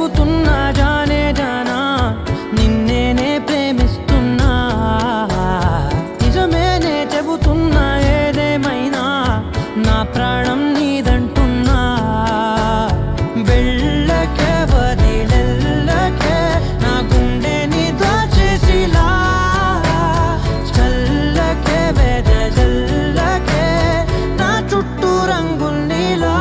చెబుతున్నా జానే జానా నిన్నేనే ప్రేమిస్తున్నా నిజమేనే చెబుతున్నా ఏదేమైనా నా ప్రాణం నీదంటున్నా వెళ్ళకే వదిలెళ్ళకే నా గుండెని దాచేసిలా చల్లకే వెదజల్లకే నా చుట్టూ రంగుల్నిలా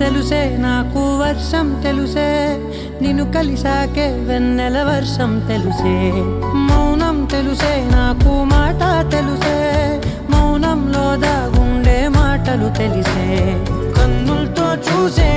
తెలుసే నాకు వర్షం తెలుసే నిన్ను కలిసాకే వెన్నెల వర్షం తెలుసే మౌనం తెలుసే నాకు మాట తెలుసే మౌనంలో దాగుండే మాటలు తెలిసే కన్నులతో చూసే